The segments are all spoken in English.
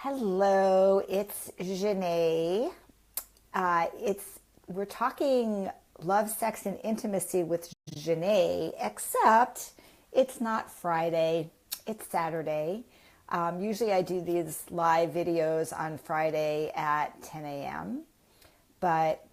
Hello, it's Xanet. We're talking love, sex, and intimacy with Xanet, except it's not Friday, it's Saturday. Usually I do these live videos on Friday at 10 a.m. But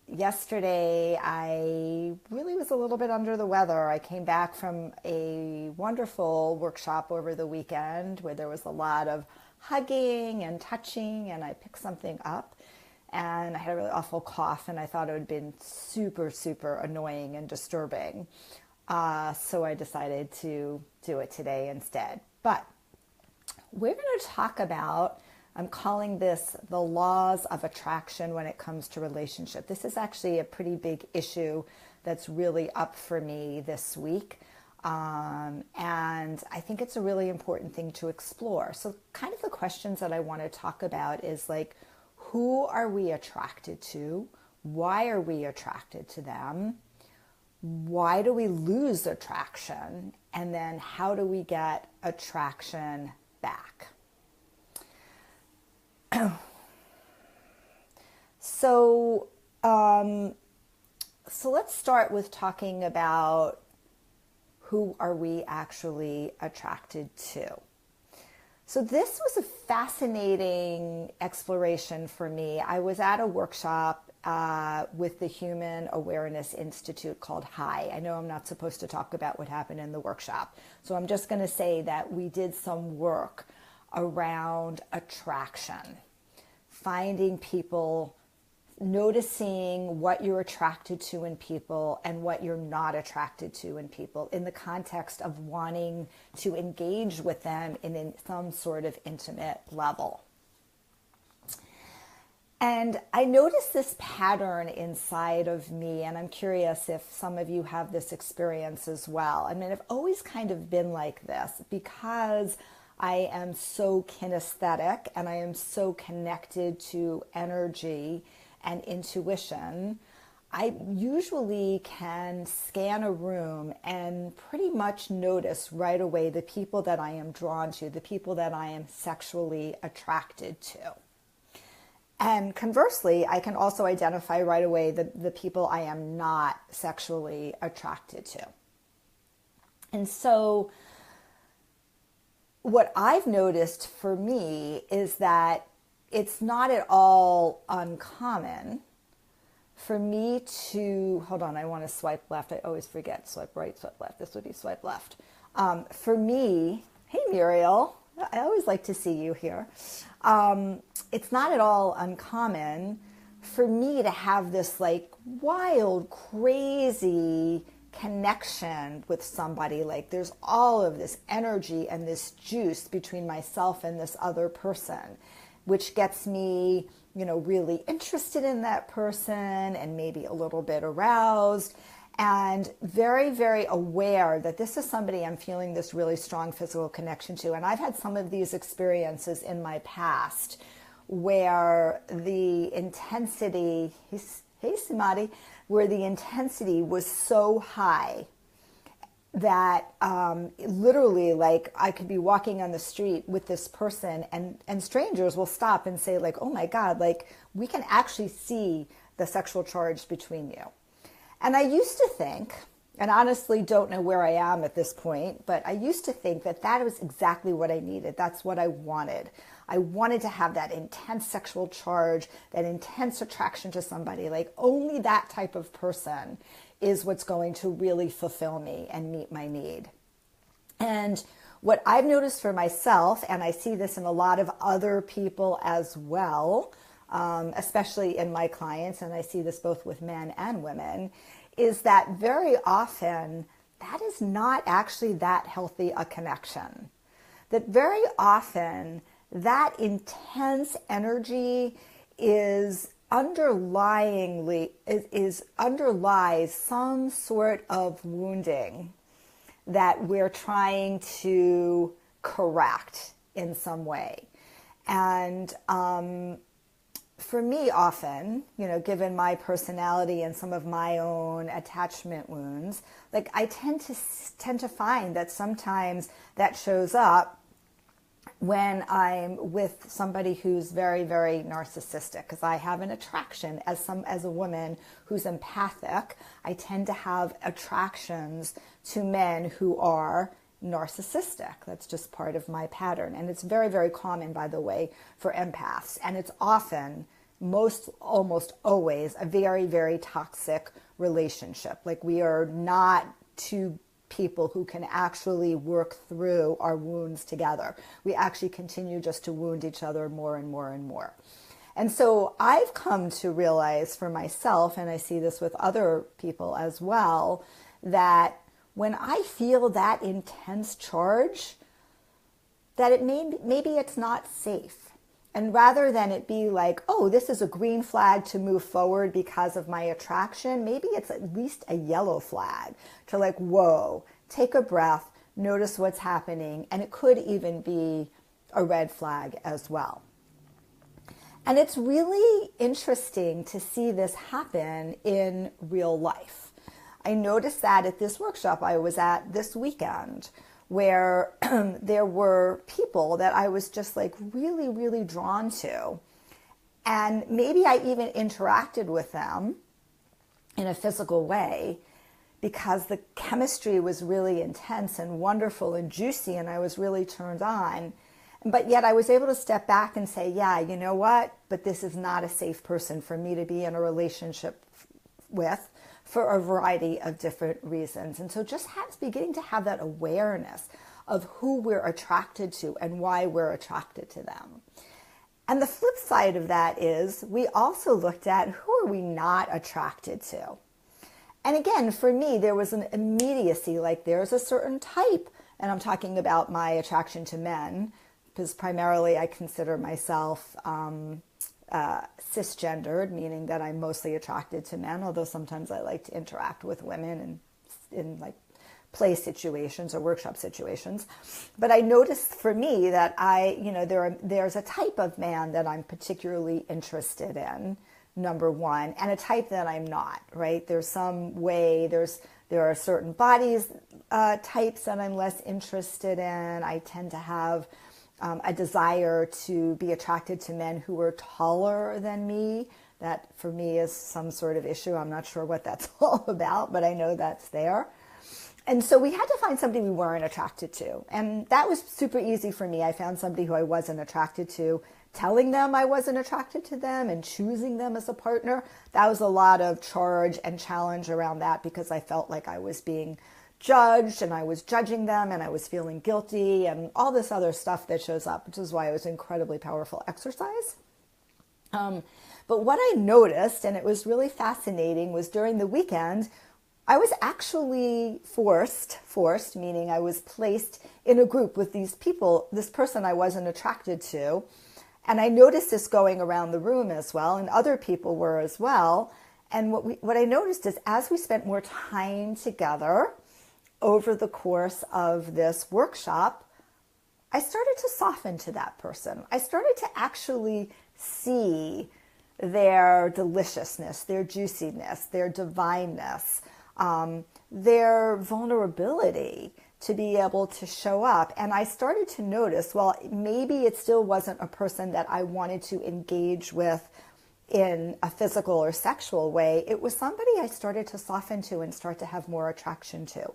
yesterday I really was a little bit under the weather. I came back from a wonderful workshop over the weekend where there was a lot of hugging and touching, and I picked something up and I had a really awful cough, and I thought it would have been super, super annoying and disturbing. So I decided to do it today instead. But we're going to talk about, I'm calling this the laws of attraction when it comes to relationship. This is actually a pretty big issue that's really up for me this week. And I think it's a really important thing to explore. So kind of the questions that I want to talk about is like, who are we attracted to? Why are we attracted to them? Why do we lose attraction? And then how do we get attraction back? So let's start with talking about who are we actually attracted to. So this was a fascinating exploration for me. I was at a workshop with the Human Awareness Institute called HI. I know I'm not supposed to talk about what happened in the workshop, so I'm just going to say that we did some work around attraction, finding people, noticing what you're attracted to in people and what you're not attracted to in people in the context of wanting to engage with them in some sort of intimate level. And I noticed this pattern inside of me, and I'm curious if some of you have this experience as well. I mean, I've always kind of been like this because I am so kinesthetic and I am so connected to energy and intuition. I usually can scan a room and pretty much notice right away the people that I am drawn to, the people that I am sexually attracted to. And conversely, I can also identify right away the people I am not sexually attracted to. And so what I've noticed for me is that it's not at all uncommon for me to, hold on, I want to swipe left. I always forget, swipe right, swipe left. This would be swipe left. For me, hey Muriel, I always like to see you here. It's not at all uncommon for me to have this like wild, crazy connection with somebody. Like there's all of this energy and this juice between myself and this other person, which gets me, really interested in that person and maybe a little bit aroused and very, very aware that this is somebody I'm feeling this really strong physical connection to. And I've had some of these experiences in my past where the intensity, hey Simati, where the intensity was so high that literally, like, I could be walking on the street with this person and strangers will stop and say, like, oh my God, like, we can actually see the sexual charge between you. And I used to think, and honestly don't know where I am at this point, but I used to think that that was exactly what I needed. That's what I wanted. I wanted to have that intense sexual charge, that intense attraction to somebody. Like only that type of person is what's going to really fulfill me and meet my need. And what I've noticed for myself, and I see this in a lot of other people as well, especially in my clients, and I see this both with men and women, is that very often that is not actually that healthy a connection. That very often that intense energy underlies some sort of wounding that we're trying to correct in some way. And for me often, given my personality and some of my own attachment wounds, like I tend to find that sometimes that shows up when I'm with somebody who's very, very narcissistic, because I have an attraction as a woman who's empathic. I tend to have attractions to men who are narcissistic. That's just part of my pattern. And it's very, very common, by the way, for empaths. And it's often, almost always, a very, very toxic relationship. Like, we are not two people who can actually work through our wounds together. We actually continue just to wound each other more and more and more. And so I've come to realize for myself, and I see this with other people as well, that when I feel that intense charge, that maybe it's not safe. And rather than it be like, oh, this is a green flag to move forward because of my attraction, maybe it's at least a yellow flag to like, whoa, take a breath, notice what's happening. And it could even be a red flag as well. And it's really interesting to see this happen in real life. I noticed that at this workshop I was at this weekend, where there were people that I was just like really, really drawn to. And maybe I even interacted with them in a physical way because the chemistry was really intense and wonderful and juicy, and I was really turned on. But yet I was able to step back and say, yeah, you know what? But this is not a safe person for me to be in a relationship with, for a variety of different reasons. And so just beginning to have that awareness of who we're attracted to and why we're attracted to them. And the flip side of that is we also looked at who are we not attracted to. And again, for me, there was an immediacy, like there's a certain type, and I'm talking about my attraction to men, because primarily I consider myself cisgendered, meaning that I'm mostly attracted to men, although sometimes I like to interact with women and in like play situations or workshop situations. But I noticed for me that there's a type of man that I'm particularly interested in, number one, and a type that I'm not, right? There's some way, there are certain bodies types that I'm less interested in. I tend to have a desire to be attracted to men who are taller than me. That for me is some sort of issue. I'm not sure what that's all about, but I know that's there. And so we had to find somebody we weren't attracted to. And that was super easy for me. I found somebody who I wasn't attracted to, telling them I wasn't attracted to them and choosing them as a partner. That was a lot of charge and challenge around that because I felt like I was being judged and I was judging them and I was feeling guilty and all this other stuff that shows up, which is why it was an incredibly powerful exercise. But what I noticed, and it was really fascinating, was during the weekend, I was actually forced, meaning I was placed in a group with these people, this person I wasn't attracted to. And I noticed this going around the room as well, and other people were as well. And what I noticed is as we spent more time together over the course of this workshop, I started to soften to that person. I started to actually see their deliciousness, their juiciness, their divineness, their vulnerability to be able to show up. And I started to notice, well, maybe it still wasn't a person that I wanted to engage with in a physical or sexual way. It was somebody I started to soften to and start to have more attraction to.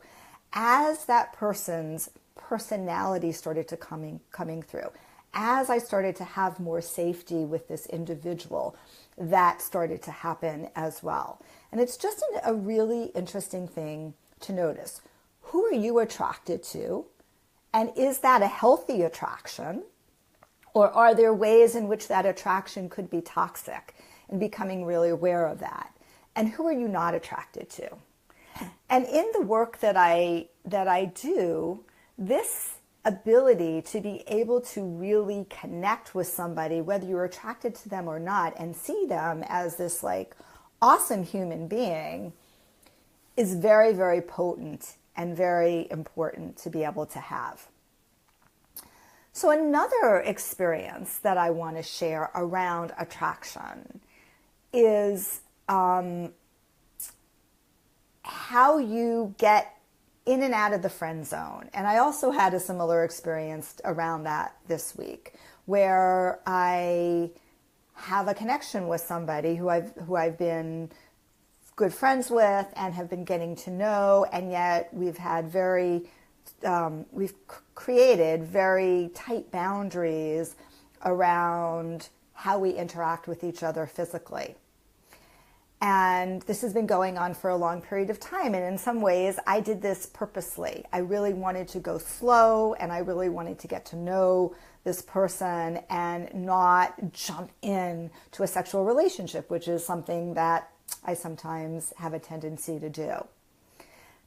As that person's personality started to coming through, as I started to have more safety with this individual, that started to happen as well. And it's just a really interesting thing to notice. Who are you attracted to? And is that a healthy attraction? Or are there ways in which that attraction could be toxic, and becoming really aware of that? And who are you not attracted to? And in the work that I do, this ability to be able to really connect with somebody, whether you're attracted to them or not, and see them as this like awesome human being, is very, very potent and very important to be able to have. So another experience that I want to share around attraction is how you get in and out of the friend zone. And I also had a similar experience around that this week, where I have a connection with somebody who I've been good friends with and have been getting to know, and yet we've created very tight boundaries around how we interact with each other physically. And this has been going on for a long period of time. And in some ways, I did this purposely. I really wanted to go slow, and I really wanted to get to know this person and not jump in to a sexual relationship, which is something that I sometimes have a tendency to do.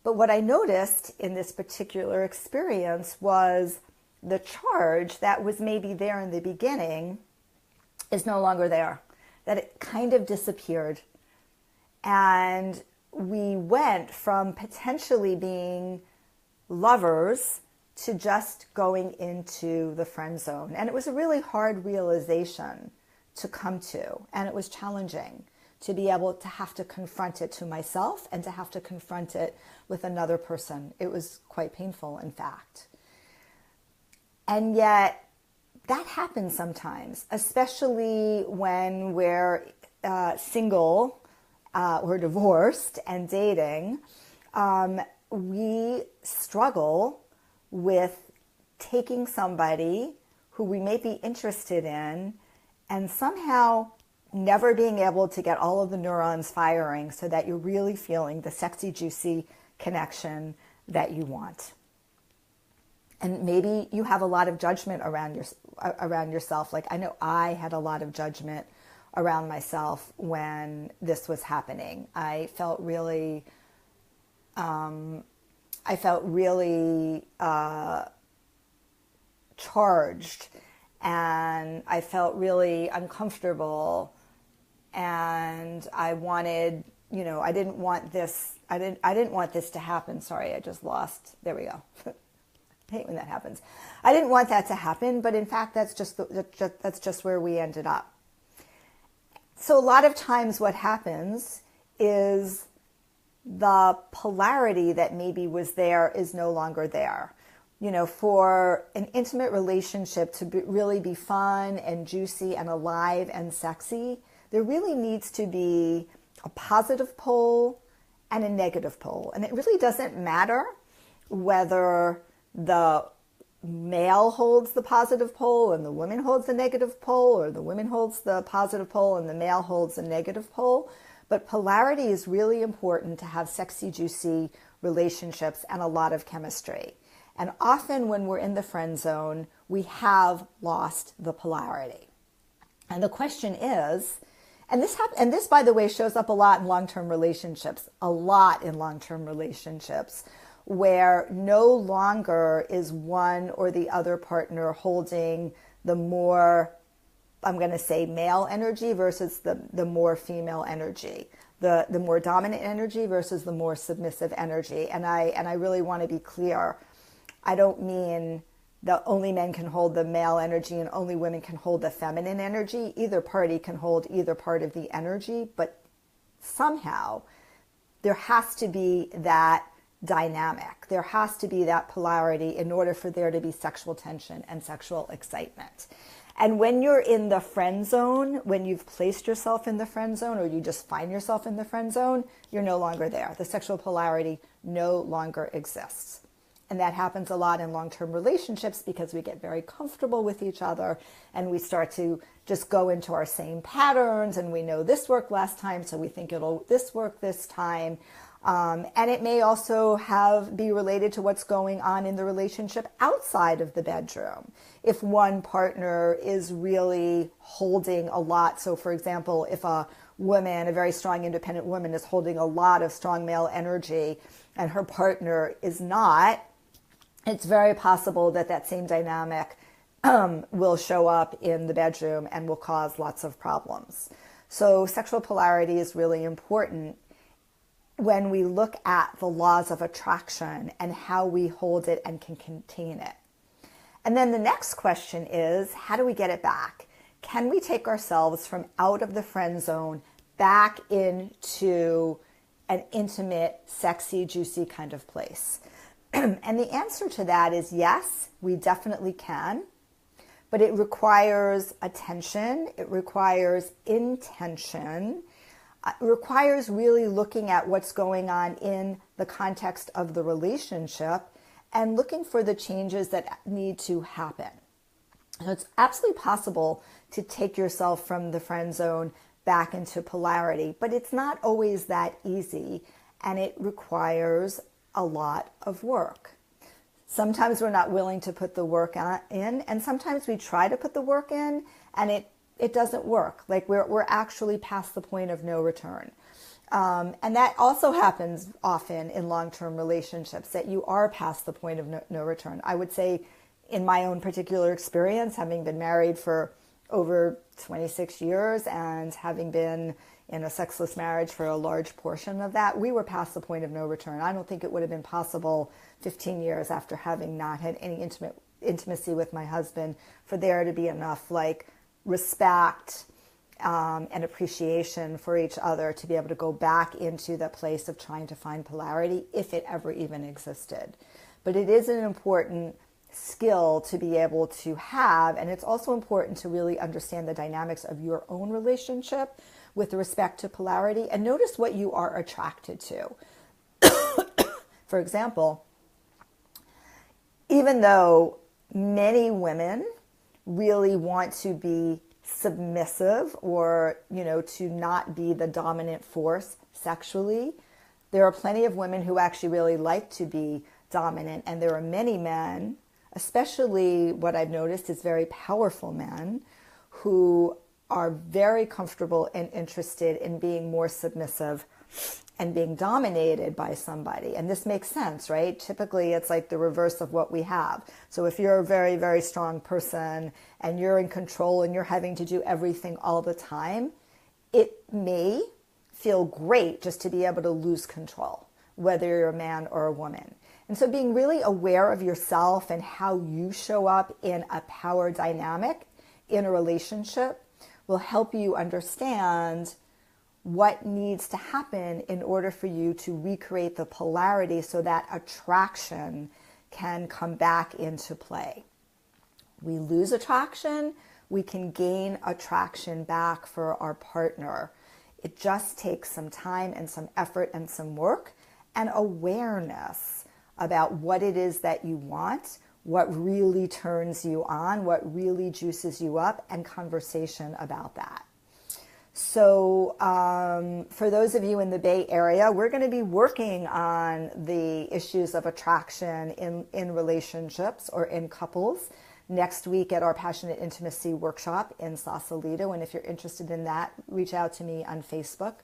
But what I noticed in this particular experience was the charge that was maybe there in the beginning is no longer there, that it kind of disappeared. And we went from potentially being lovers to just going into the friend zone. And it was a really hard realization to come to. And it was challenging to be able to have to confront it to myself and to have to confront it with another person. It was quite painful, in fact. And yet that happens sometimes, especially when we're single or divorced and dating. We struggle with taking somebody who we may be interested in and somehow never being able to get all of the neurons firing so that you're really feeling the sexy, juicy connection that you want. And maybe you have a lot of judgment around yourself. Like, I know I had a lot of judgment around myself when this was happening. I felt really charged, and I felt really uncomfortable, and I wanted, I didn't want this to happen. Sorry, I just lost. There we go. I hate when that happens. I didn't want that to happen, but in fact, that's just where we ended up. So a lot of times what happens is the polarity that maybe was there is no longer there. For an intimate relationship to really be fun and juicy and alive and sexy, there really needs to be a positive pole and a negative pole. And it really doesn't matter whether the male holds the positive pole and the woman holds the negative pole, or the woman holds the positive pole and the male holds the negative pole. But polarity is really important to have sexy, juicy relationships and a lot of chemistry. And often when we're in the friend zone, we have lost the polarity. And the question is, and this, by the way, shows up a lot in long-term relationships, where no longer is one or the other partner holding the more, I'm going to say, male energy versus the more female energy, the more dominant energy versus the more submissive energy. And I really want to be clear. I don't mean that only men can hold the male energy and only women can hold the feminine energy. Either party can hold either part of the energy, but somehow there has to be that dynamic. There has to be that polarity in order for there to be sexual tension and sexual excitement. And when you're in the friend zone, when you've placed yourself in the friend zone, or you just find yourself in the friend zone, you're no longer there. The sexual polarity no longer exists. And that happens a lot in long-term relationships because we get very comfortable with each other and we start to just go into our same patterns, and we know this worked last time, so we think this work this time. And it may also be related to what's going on in the relationship outside of the bedroom. If one partner is really holding a lot, so for example, if a very strong independent woman is holding a lot of strong male energy and her partner is not, it's very possible that same dynamic will show up in the bedroom and will cause lots of problems. So sexual polarity is really important when we look at the laws of attraction and how we hold it and can contain it. And then the next question is, how do we get it back? Can we take ourselves from out of the friend zone back into an intimate, sexy, juicy kind of place? And the answer to that is yes, we definitely can. But it requires attention. It requires intention. It requires really looking at what's going on in the context of the relationship and looking for the changes that need to happen. So it's absolutely possible to take yourself from the friend zone back into polarity, but it's not always that easy, and it requires a lot of work. Sometimes we're not willing to put the work in, and sometimes we try to put the work in and it doesn't work. Like we're actually past the point of no return. And that also happens often in long-term relationships, that you are past the point of no return. I would say in my own particular experience, having been married for over 26 years and having been in a sexless marriage for a large portion of that, we were past the point of no return. I don't think it would have been possible 15 years after having not had any intimacy with my husband for there to be enough like respect and appreciation for each other to be able to go back into the place of trying to find polarity, if it ever even existed. But it is an important skill to be able to have, and it's also important to really understand the dynamics of your own relationship with respect to polarity, and notice what you are attracted to. For example, even though many women really want to be submissive or, to not be the dominant force sexually, there are plenty of women who actually really like to be dominant, and there are many men, especially what I've noticed is very powerful men, who are very comfortable and interested in being more submissive and being dominated by somebody. And this makes sense, right? Typically, it's like the reverse of what we have. So if you're a very, very strong person and you're in control and you're having to do everything all the time, it may feel great just to be able to lose control, whether you're a man or a woman. And so being really aware of yourself and how you show up in a power dynamic in a relationship will help you understand what needs to happen in order for you to recreate the polarity so that attraction can come back into play. We lose attraction, we can gain attraction back for our partner. It just takes some time and some effort and some work and awareness about what it is that you want, what really turns you on, what really juices you up, and conversation about that. So for those of you in the Bay Area, we're going to be working on the issues of attraction in relationships or in couples next week at our Passionate Intimacy workshop in Sausalito. And if you're interested in that, reach out to me on Facebook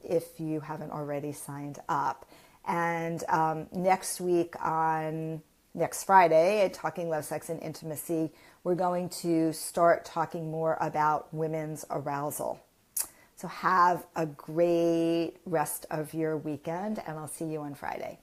if you haven't already signed up. And next week on next Friday at Talking Love, Sex, and Intimacy, we're going to start talking more about women's arousal. So have a great rest of your weekend, and I'll see you on Friday.